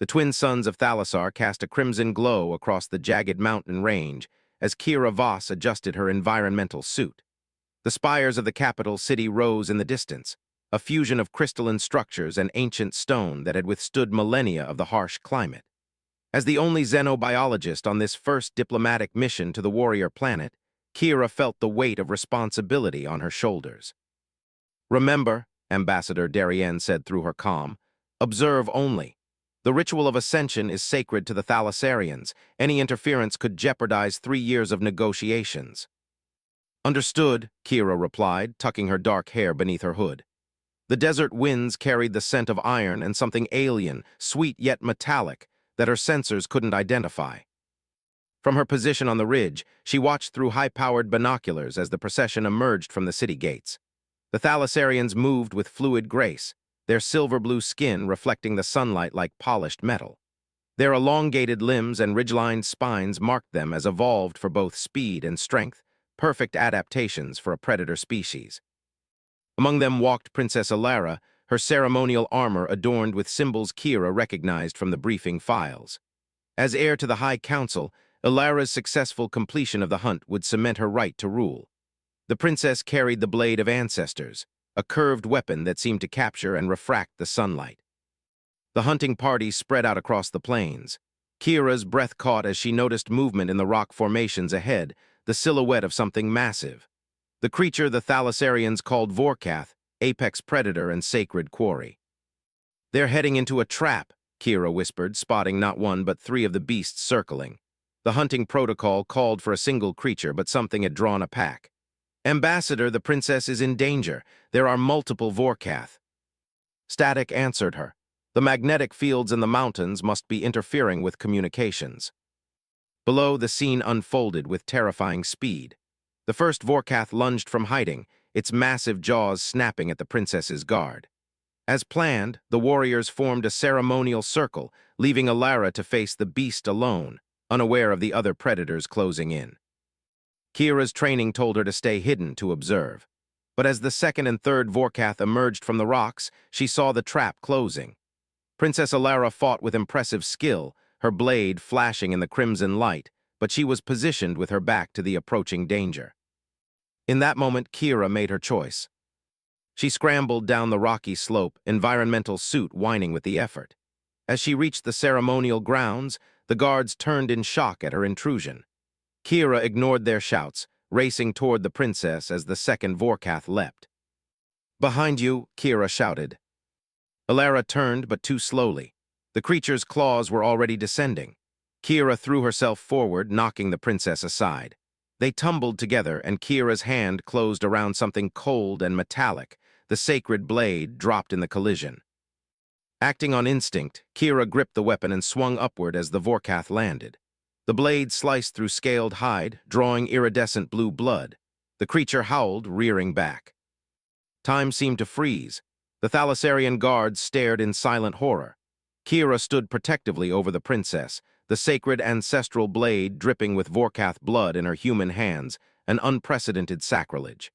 The twin suns of Thalassar cast a crimson glow across the jagged mountain range as Kira Voss adjusted her environmental suit. The spires of the capital city rose in the distance, a fusion of crystalline structures and ancient stone that had withstood millennia of the harsh climate. As the only xenobiologist on this first diplomatic mission to the warrior planet, Kira felt the weight of responsibility on her shoulders. "Remember," Ambassador Darien said through her calm, "observe only. The ritual of ascension is sacred to the Thalassarians. Any interference could jeopardize 3 years of negotiations." "Understood," Kira replied, tucking her dark hair beneath her hood. The desert winds carried the scent of iron and something alien, sweet yet metallic, that her sensors couldn't identify. From her position on the ridge, she watched through high-powered binoculars as the procession emerged from the city gates. The Thalassarians moved with fluid grace, their silver-blue skin reflecting the sunlight like polished metal. Their elongated limbs and ridge-lined spines marked them as evolved for both speed and strength, perfect adaptations for a predator species. Among them walked Princess Alara, her ceremonial armor adorned with symbols Kira recognized from the briefing files. As heir to the High Council, Alara's successful completion of the hunt would cement her right to rule. The princess carried the Blade of Ancestors, a curved weapon that seemed to capture and refract the sunlight. The hunting party spread out across the plains. Kira's breath caught as she noticed movement in the rock formations ahead, the silhouette of something massive. The creature the Thalassarians called Vorkath, apex predator and sacred quarry. "They're heading into a trap," Kira whispered, spotting not one but 3 of the beasts circling. The hunting protocol called for a single creature, but something had drawn a pack. "Ambassador, the princess is in danger. There are multiple Vorkath." Static answered her. The magnetic fields in the mountains must be interfering with communications. Below, the scene unfolded with terrifying speed. The first Vorkath lunged from hiding, its massive jaws snapping at the princess's guard. As planned, the warriors formed a ceremonial circle, leaving Alara to face the beast alone, unaware of the other predators closing in. Kira's training told her to stay hidden to observe. But as the second and third Vorkath emerged from the rocks, she saw the trap closing. Princess Alara fought with impressive skill, her blade flashing in the crimson light, but she was positioned with her back to the approaching danger. In that moment, Kira made her choice. She scrambled down the rocky slope, environmental suit whining with the effort. As she reached the ceremonial grounds, the guards turned in shock at her intrusion. Kira ignored their shouts, racing toward the princess as the second Vorkath leapt. "Behind you," Kira shouted. Alara turned, but too slowly. The creature's claws were already descending. Kira threw herself forward, knocking the princess aside. They tumbled together, and Kira's hand closed around something cold and metallic. The sacred blade dropped in the collision. Acting on instinct, Kira gripped the weapon and swung upward as the Vorkath landed. The blade sliced through scaled hide, drawing iridescent blue blood. The creature howled, rearing back. Time seemed to freeze. The Thalassarian guards stared in silent horror. Kira stood protectively over the princess, the sacred ancestral blade dripping with Vorkath blood in her human hands, an unprecedented sacrilege.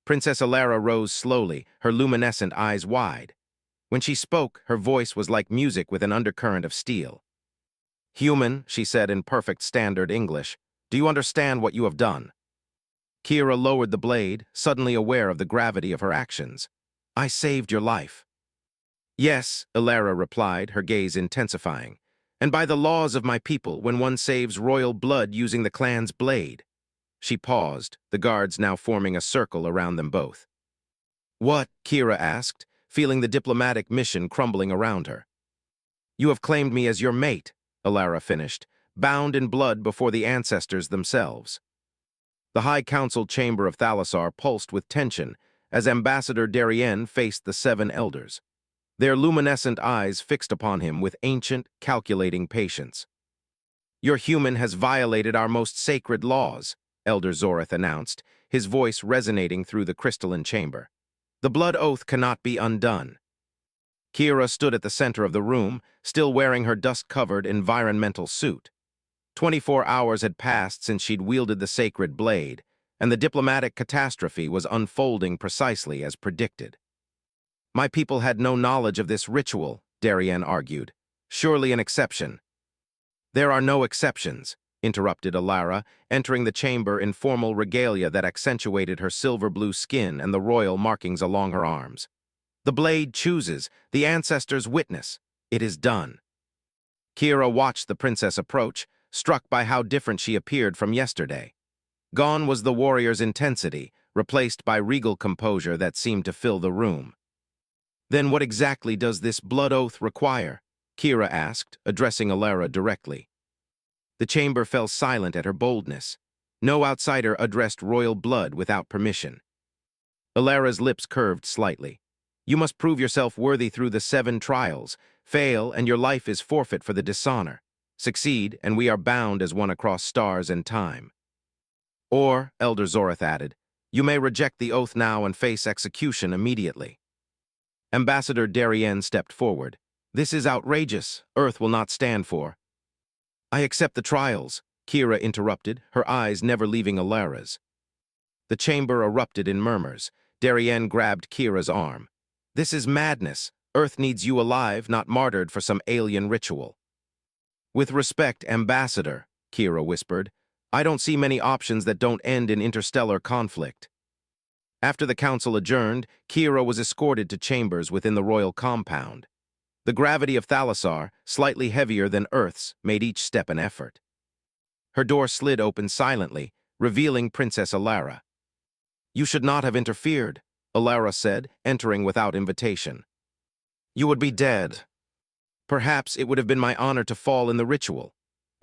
Princess Alara rose slowly, her luminescent eyes wide. When she spoke, her voice was like music with an undercurrent of steel. "Human," she said in perfect standard English, "do you understand what you have done?" Kira lowered the blade, suddenly aware of the gravity of her actions. "I saved your life." "Yes," Alara replied, her gaze intensifying. "And by the laws of my people, when one saves royal blood using the clan's blade." She paused, the guards now forming a circle around them both. "What?" Kira asked, feeling the diplomatic mission crumbling around her. "You have claimed me as your mate," Alara finished, bound in blood before the ancestors themselves. The High Council chamber of Thalassar pulsed with tension as Ambassador Darien faced the 7 elders, their luminescent eyes fixed upon him with ancient, calculating patience. "Your human has violated our most sacred laws," Elder Zorith announced, his voice resonating through the crystalline chamber. "The blood oath cannot be undone." Kira stood at the center of the room, still wearing her dust-covered environmental suit. 24 hours had passed since she'd wielded the sacred blade, and the diplomatic catastrophe was unfolding precisely as predicted. "My people had no knowledge of this ritual," Darien argued. Surely an exception. There are no exceptions, interrupted Alara, entering the chamber in formal regalia that accentuated her silver-blue skin and the royal markings along her arms. The blade chooses, the ancestors witness. It is done. Kira watched the princess approach, struck by how different she appeared from yesterday. Gone was the warrior's intensity, replaced by regal composure that seemed to fill the room. Then what exactly does this blood oath require? Kira asked, addressing Alara directly. The chamber fell silent at her boldness. No outsider addressed royal blood without permission. Alara's lips curved slightly. You must prove yourself worthy through the 7 trials. Fail, and your life is forfeit for the dishonor. Succeed, and we are bound as one across stars and time. Or, Elder Zoreth added, you may reject the oath now and face execution immediately. Ambassador Darien stepped forward. This is outrageous. Earth will not stand for. I accept the trials, Kira interrupted, her eyes never leaving Alara's. The chamber erupted in murmurs. Darien grabbed Kira's arm. This is madness. Earth needs you alive, not martyred for some alien ritual. With respect, Ambassador, Kira whispered, I don't see many options that don't end in interstellar conflict. After the council adjourned, Kira was escorted to chambers within the royal compound. The gravity of Thalassar, slightly heavier than Earth's, made each step an effort. Her door slid open silently, revealing Princess Alara. You should not have interfered, Alara said, entering without invitation. You would be dead. Perhaps it would have been my honor to fall in the ritual.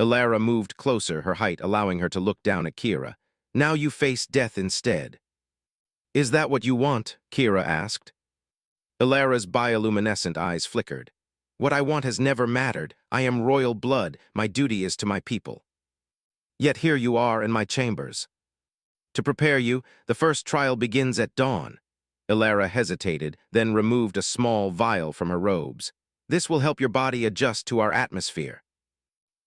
Alara moved closer, her height allowing her to look down at Kira. Now you face death instead. Is that what you want? Kira asked. Alara's bioluminescent eyes flickered. What I want has never mattered. I am royal blood. My duty is to my people. Yet here you are in my chambers. To prepare you, the first trial begins at dawn. Alara hesitated, then removed a small vial from her robes. This will help your body adjust to our atmosphere.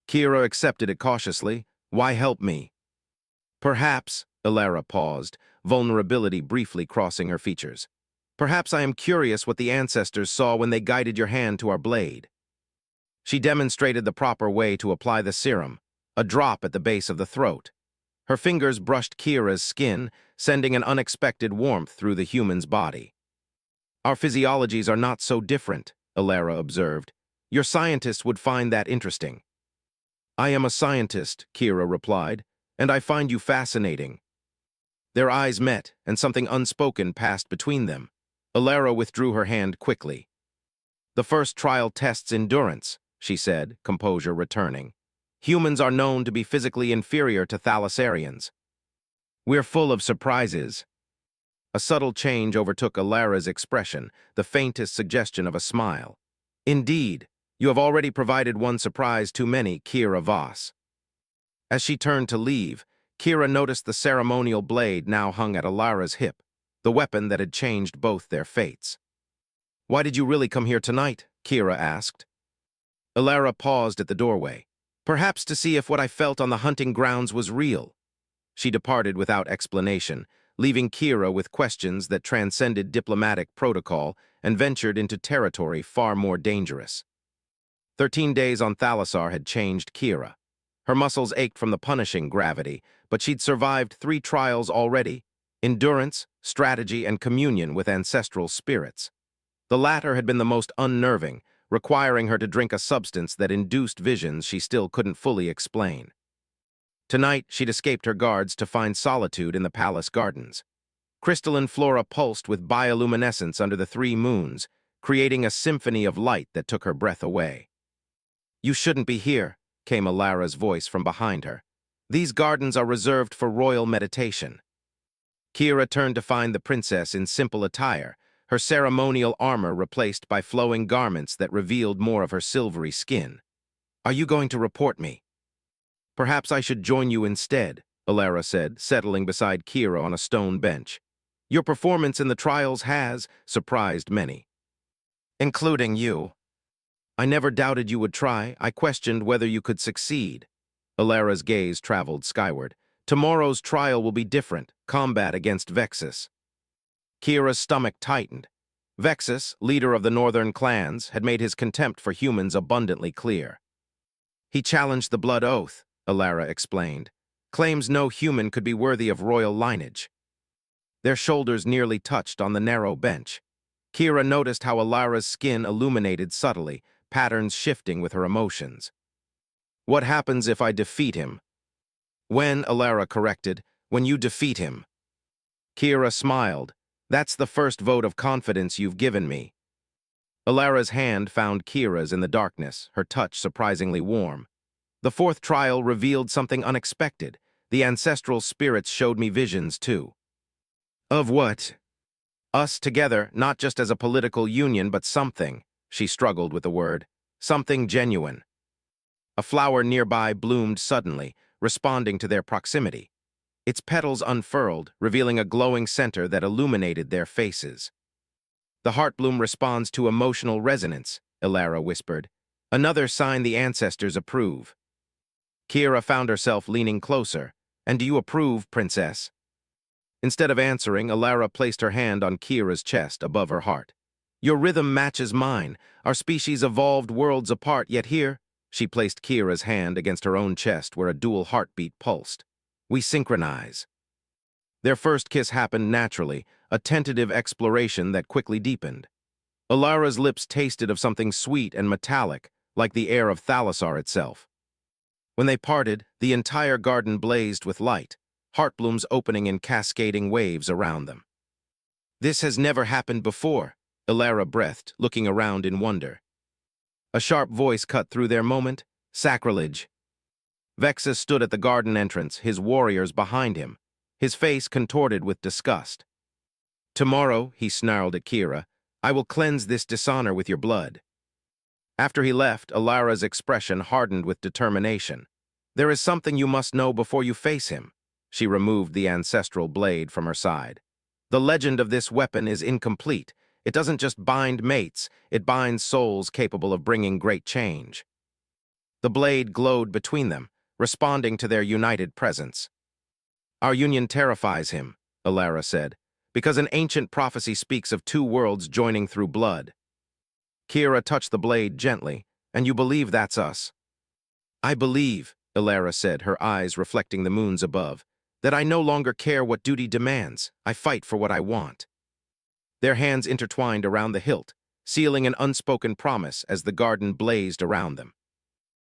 Kira accepted it cautiously. Why help me? Perhaps, Alara paused, vulnerability briefly crossing her features. Perhaps I am curious what the ancestors saw when they guided your hand to our blade. She demonstrated the proper way to apply the serum, a drop at the base of the throat. Her fingers brushed Kira's skin, sending an unexpected warmth through the human's body. Our physiologies are not so different, Alara observed. Your scientists would find that interesting. I am a scientist, Kira replied, and I find you fascinating. Their eyes met, and something unspoken passed between them. Alara withdrew her hand quickly. The first trial tests endurance, she said, composure returning. Humans are known to be physically inferior to thalassarians. We're full of surprises. A subtle change overtook Alara's expression, the faintest suggestion of a smile. Indeed, you have already provided one surprise too many, Kira Voss. As she turned to leave, Kira noticed the ceremonial blade now hung at Alara's hip, the weapon that had changed both their fates. Why did you really come here tonight? Kira asked. Alara paused at the doorway. Perhaps to see if what I felt on the hunting grounds was real. She departed without explanation, leaving Kira with questions that transcended diplomatic protocol and ventured into territory far more dangerous. 13 days on Thalassar had changed Kira. Her muscles ached from the punishing gravity, but she'd survived 3 trials already: endurance, strategy, and communion with ancestral spirits. The latter had been the most unnerving, requiring her to drink a substance that induced visions she still couldn't fully explain. Tonight, she'd escaped her guards to find solitude in the palace gardens. Crystalline flora pulsed with bioluminescence under the 3 moons, creating a symphony of light that took her breath away. You shouldn't be here, came Alara's voice from behind her. These gardens are reserved for royal meditation. Kira turned to find the princess in simple attire, her ceremonial armor replaced by flowing garments that revealed more of her silvery skin. Are you going to report me? Perhaps I should join you instead, Alara said, settling beside Kira on a stone bench. Your performance in the trials has surprised many, including you. I never doubted you would try. I questioned whether you could succeed. Alara's gaze traveled skyward. Tomorrow's trial will be different, combat against Vexus. Kira's stomach tightened. Vexus, leader of the northern clans, had made his contempt for humans abundantly clear. He challenged the blood oath, Alara explained. Claims no human could be worthy of royal lineage. Their shoulders nearly touched on the narrow bench. Kira noticed how Alara's skin illuminated subtly, patterns shifting with her emotions. What happens if I defeat him? When, Alara corrected, when you defeat him. Kira smiled. That's the first vote of confidence you've given me. Alara's hand found Kira's in the darkness, her touch surprisingly warm. The fourth trial revealed something unexpected. The ancestral spirits showed me visions, too. Of what? Us together, not just as a political union, but something, she struggled with the word, something genuine. A flower nearby bloomed suddenly, responding to their proximity. Its petals unfurled, revealing a glowing center that illuminated their faces. The heartbloom responds to emotional resonance, Alara whispered. Another sign the ancestors approve. Kira found herself leaning closer. And do you approve, princess? Instead of answering, Alara placed her hand on Kira's chest above her heart. Your rhythm matches mine. Our species evolved worlds apart, yet here, she placed Kira's hand against her own chest where a dual heartbeat pulsed. We synchronize. Their first kiss happened naturally, a tentative exploration that quickly deepened. Alara's lips tasted of something sweet and metallic, like the air of Thalassar itself. When they parted, the entire garden blazed with light, heartblooms opening in cascading waves around them. This has never happened before, Alara breathed, looking around in wonder. A sharp voice cut through their moment. Sacrilege. Vexus stood at the garden entrance, his warriors behind him, his face contorted with disgust. Tomorrow, he snarled at Kira, I will cleanse this dishonor with your blood. After he left, Alara's expression hardened with determination. There is something you must know before you face him. She removed the ancestral blade from her side. The legend of this weapon is incomplete. It doesn't just bind mates, it binds souls capable of bringing great change. The blade glowed between them, responding to their united presence. Our union terrifies him, Alara said, because an ancient prophecy speaks of two worlds joining through blood. Kira touched the blade gently. And you believe that's us? I believe, Alara said, her eyes reflecting the moons above, that I no longer care what duty demands. I fight for what I want. Their hands intertwined around the hilt, sealing an unspoken promise as the garden blazed around them.